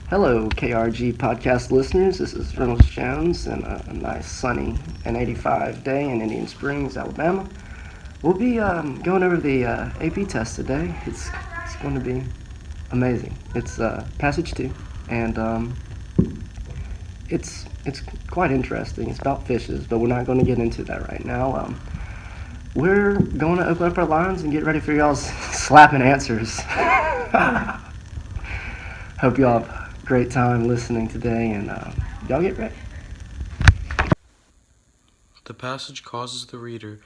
Hello, KRG podcast listeners. This is Reynolds Jones and a nice sunny and 85 day in Indian Springs, Alabama. We'll be going over the AP test today. It's going to be amazing. It's passage 2, and it's quite interesting. It's about fishes, but we're not going to get into that right now. We're going to open up our lines and get ready for y'all's slapping answers. Hope y'all have a great time listening today, and y'all get ready. The passage causes the reader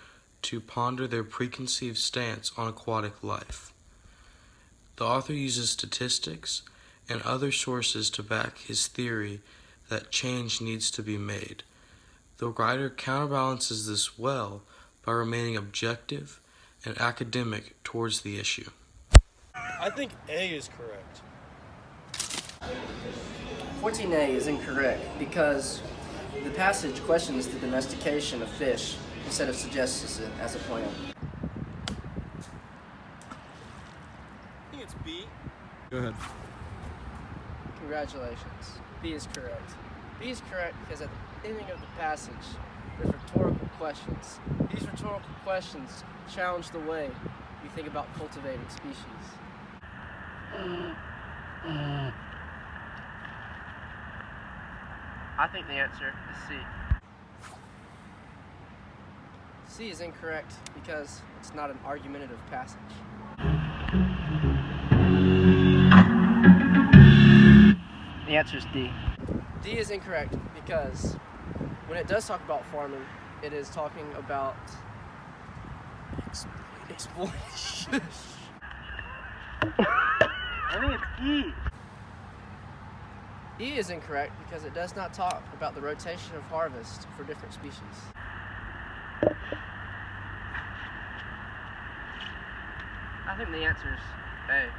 to ponder their preconceived stance on aquatic life. The author uses statistics and other sources to back his theory that change needs to be made. The writer counterbalances this well by remaining objective and academic towards the issue. I think A is correct. 14A is incorrect because the passage questions the domestication of fish instead of suggests it as a plan. I think it's B. Go ahead. Congratulations. B is correct. B is correct because at the beginning of the passage, there's rhetorical questions. These rhetorical questions challenge the way we think about cultivating species. I think the answer is C. C is incorrect because it's not an argumentative passage. The answer is D. D is incorrect because when it does talk about farming, it is talking about exploitation. I think it's E. E is incorrect because it does not talk about the rotation of harvest for different species. I think the answer is A.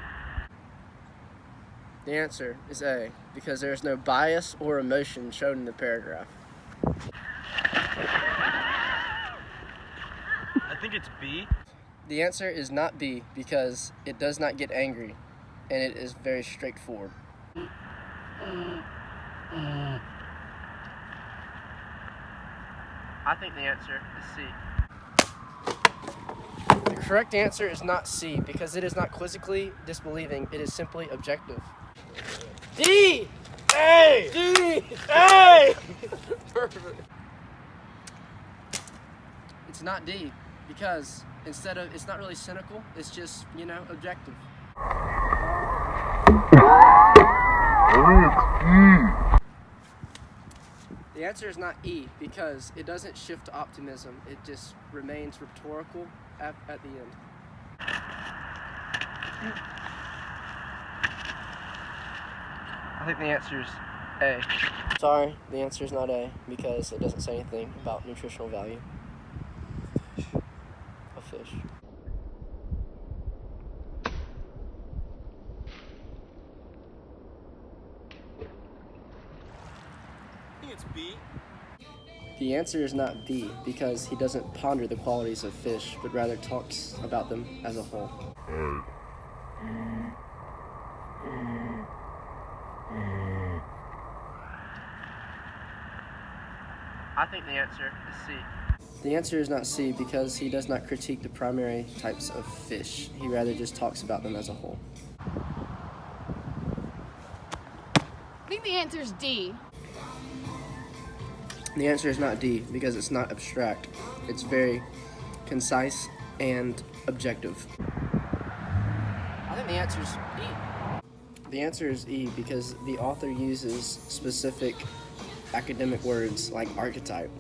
The answer is A because there is no bias or emotion shown in the paragraph. I think it's B. The answer is not B because it does not get angry and it is very straightforward. I think the answer is C. The correct answer is not C because it is not quizzically disbelieving, it is simply objective. D! A! D! A! Perfect. It's not D because instead of, it's not really cynical, it's just, objective. The answer is not E because it doesn't shift to optimism, it just remains rhetorical at the end. I think the answer is A. Sorry, the answer is not A because it doesn't say anything about nutritional value of fish. I think it's B. The answer is not B because he doesn't ponder the qualities of fish, but rather talks about them as a whole. I think the answer is C. The answer is not C because he does not critique the primary types of fish. He rather just talks about them as a whole. I think the answer is D. The answer is not D because it's not abstract. It's very concise and objective. I think the answer is E. The answer is E because the author uses specific academic words like archetype.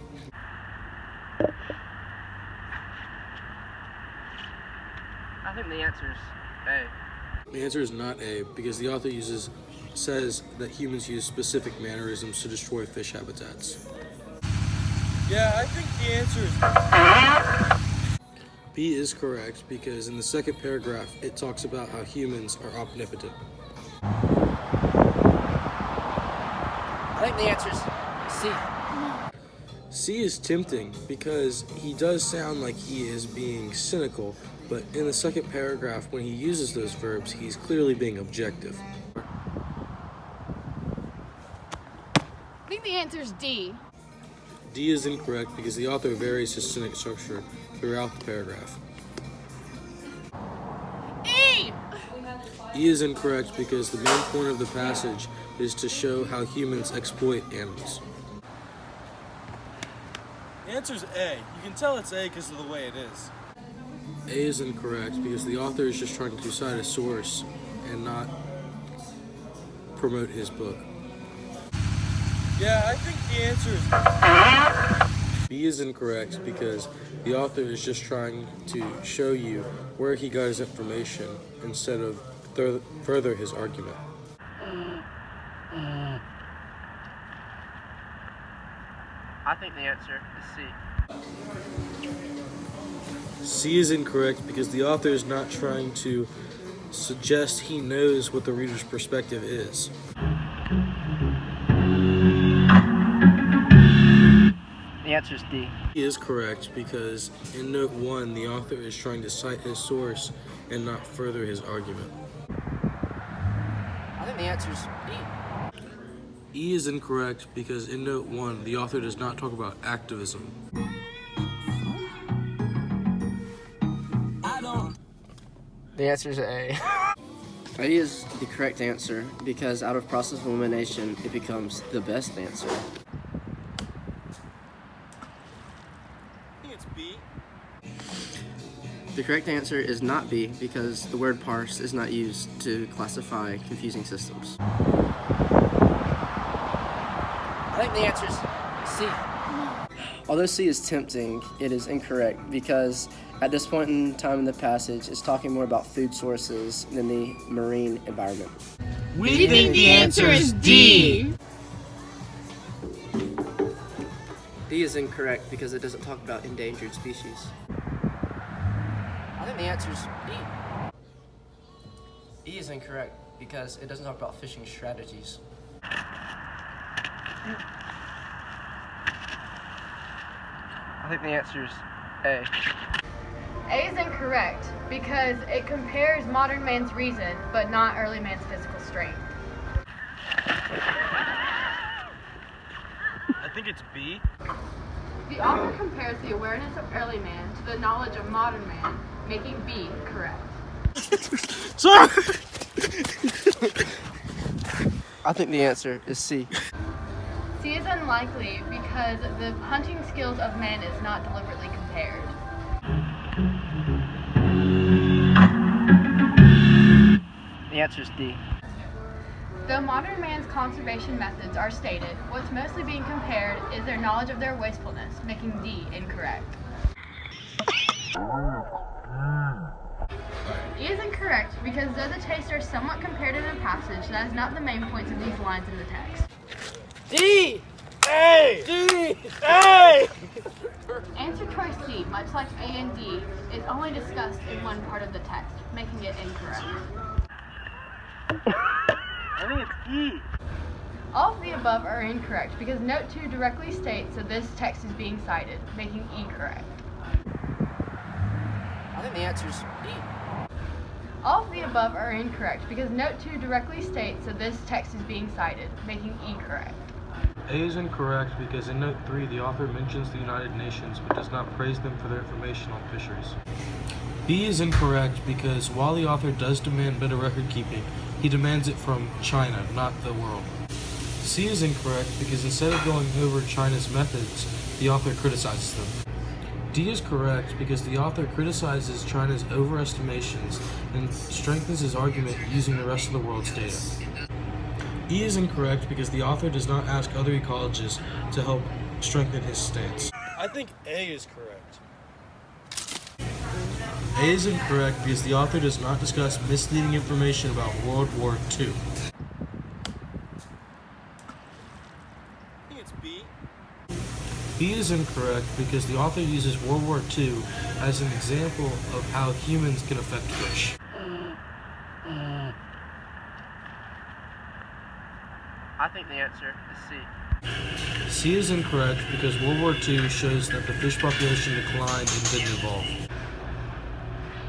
I think the answer is A. The answer is not A because the author says that humans use specific mannerisms to destroy fish habitats. Yeah, I think the answer is B is correct because in the second paragraph it talks about how humans are omnipotent. I think the answer is C. C is tempting because he does sound like he is being cynical, but in the second paragraph when he uses those verbs, he's clearly being objective. think the answer is D. D is incorrect because the author varies his sentence structure throughout the paragraph. E! E is incorrect because the main point of the passage is to show how humans exploit animals. The answer's A. You can tell it's A because of the way it is. A is incorrect because the author is just trying to cite a source and not promote his book. Yeah, I think the answer is B is incorrect because the author is just trying to show you where he got his information instead of further his argument. I think the answer is C. C is incorrect because the author is not trying to suggest he knows what the reader's perspective is. The answer is D. He is correct because in note 1, the author is trying to cite his source and not further his argument. I think the answer is E. E is incorrect because in note 1, the author does not talk about activism. The answer is A. A is the correct answer because out of process of elimination, it becomes the best answer. I think it's B. The correct answer is not B because the word parse is not used to classify confusing systems. I think the answer is C. Although C is tempting, it is incorrect because at this point in time in the passage, it's talking more about food sources than the marine environment. We think the answer is D. D is incorrect because it doesn't talk about endangered species. I think the answer is E. E is incorrect because it doesn't talk about fishing strategies. I think the answer is A. A is incorrect because it compares modern man's reason, but not early man's physical strength. I think it's B. The author compares the awareness of early man to the knowledge of modern man, making B correct. Sorry! I think the answer is C. C is unlikely because the hunting skills of men is not deliberately compared. The answer is D. Though modern man's conservation methods are stated, what's mostly being compared is their knowledge of their wastefulness, making D incorrect. E is incorrect because though the tastes are somewhat compared in the passage, that is not the main points of these lines in the text. D! A! D! A! Answer choice C, much like A and D, is only discussed in one part of the text, making it incorrect. I think it's E. All of the above are incorrect because note 2 directly states that this text is being cited, making E correct. I think the answer is E. All of the above are incorrect because note 2 directly states that this text is being cited, making E correct. A is incorrect because in note 3, the author mentions the United Nations but does not praise them for their information on fisheries. B is incorrect because while the author does demand better record keeping, he demands it from China, not the world. C is incorrect because instead of going over China's methods, the author criticizes them. D is correct because the author criticizes China's overestimations and strengthens his argument using the rest of the world's data. E is incorrect because the author does not ask other ecologists to help strengthen his stance. I think A is correct. A is incorrect because the author does not discuss misleading information about World War II. I think it's B. B is incorrect because the author uses World War II as an example of how humans can affect fish. I think the answer is C. C is incorrect because World War II shows that the fish population declined and didn't evolve.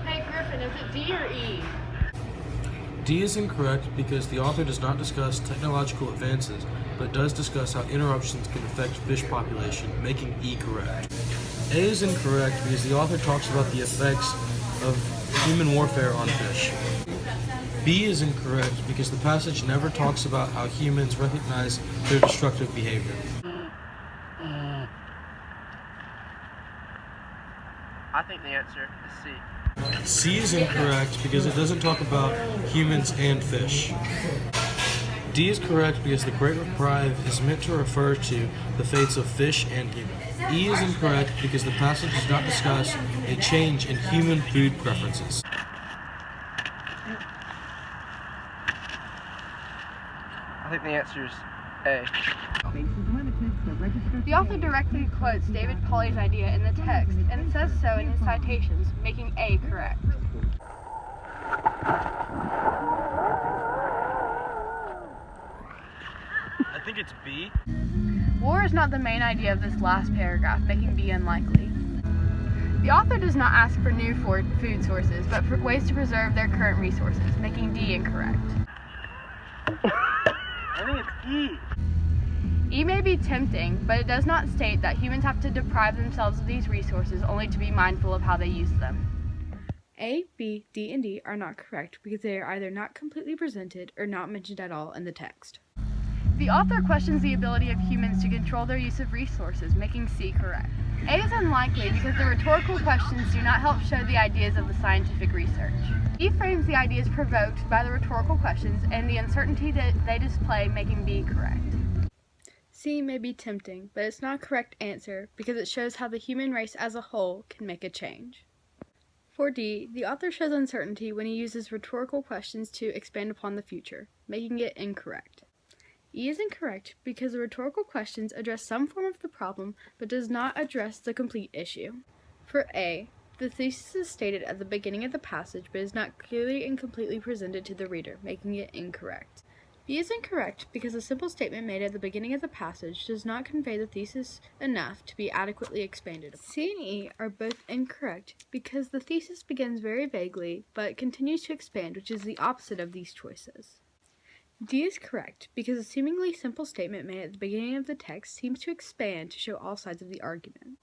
Hey Griffin, is it D or E? D is incorrect because the author does not discuss technological advances, but does discuss how interruptions can affect fish population, making E correct. A is incorrect because the author talks about the effects of human warfare on fish. B is incorrect because the passage never talks about how humans recognize their destructive behavior. I think the answer is C. C is incorrect because it doesn't talk about humans and fish. D is correct because the Great Reprieve is meant to refer to the fates of fish and humans. E is incorrect because the passage does not discuss a change in human food preferences. I think the answer is A. The author directly quotes David Pauly's idea in the text and says so in his citations, making A correct. I think it's B. War is not the main idea of this last paragraph, making B unlikely. The author does not ask for new food sources, but for ways to preserve their current resources, making D incorrect. I think it's E. E may be tempting, but it does not state that humans have to deprive themselves of these resources only to be mindful of how they use them. A, B, D, and D are not correct because they are either not completely presented or not mentioned at all in the text. The author questions the ability of humans to control their use of resources, making C correct. A is unlikely because the rhetorical questions do not help show the ideas of the scientific research. E frames the ideas provoked by the rhetorical questions and the uncertainty that they display, making B correct. C may be tempting, but it's not a correct answer because it shows how the human race as a whole can make a change. For D, the author shows uncertainty when he uses rhetorical questions to expand upon the future, making it incorrect. E is incorrect because the rhetorical questions address some form of the problem but does not address the complete issue. For A, the thesis is stated at the beginning of the passage but is not clearly and completely presented to the reader, making it incorrect. B is incorrect because a simple statement made at the beginning of the passage does not convey the thesis enough to be adequately expanded upon. C and E are both incorrect because the thesis begins very vaguely but continues to expand, which is the opposite of these choices. D is correct because a seemingly simple statement made at the beginning of the text seems to expand to show all sides of the argument.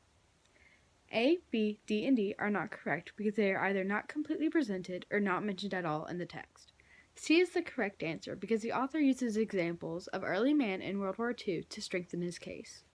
A, B, D, and D are not correct because they are either not completely presented or not mentioned at all in the text. C is the correct answer because the author uses examples of early man in World War II to strengthen his case.